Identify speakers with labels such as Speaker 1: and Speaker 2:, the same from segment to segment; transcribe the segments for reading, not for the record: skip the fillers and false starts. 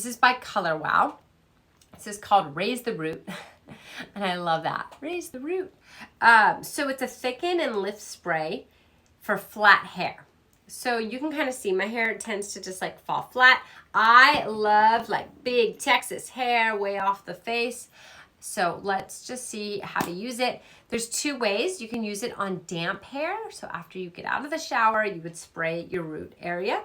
Speaker 1: This is by Color Wow. This is called Raise the Root. And I love that. Raise the root. So it's a thicken and lift spray for flat hair. So you can kind of see my hair tends to just like fall flat. I love like big Texas hair way off the face. So let's just see how to use it. There's two ways. You can use it on damp hair. So after you get out of the shower, you would spray your root area.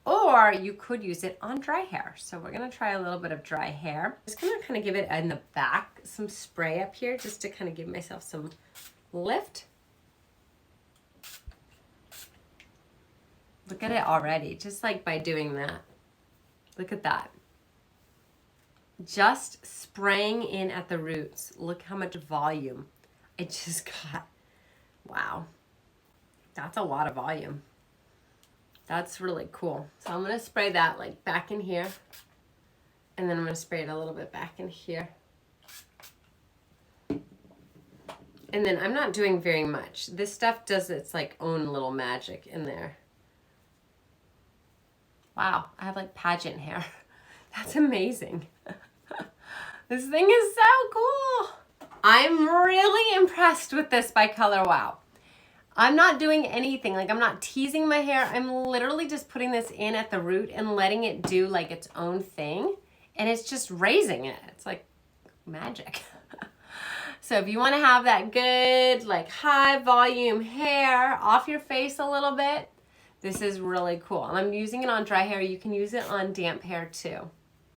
Speaker 1: Or you could use it on dry hair. So we're gonna try a little bit of dry hair. Just gonna kind of give it in the back some spray up here just to kind of give myself some lift. Look at it already, just like by doing that. Look at that. Just spraying in at the roots. Look how much volume I just got. Wow, that's a lot of volume. That's really cool. So I'm gonna spray that like back in here, and then I'm gonna spray it a little bit back in here. And then I'm not doing very much. This stuff does its like own little magic in there. Wow, I have like pageant hair. That's amazing. This thing is so cool. I'm really impressed with this by Color Wow. I'm not doing anything, like I'm not teasing my hair. I'm literally just putting this in at the root and letting it do like its own thing. And it's just raising it. It's like magic. So if you want to have that good, like high volume hair off your face a little bit, this is really cool. And I'm using it on dry hair. You can use it on damp hair too.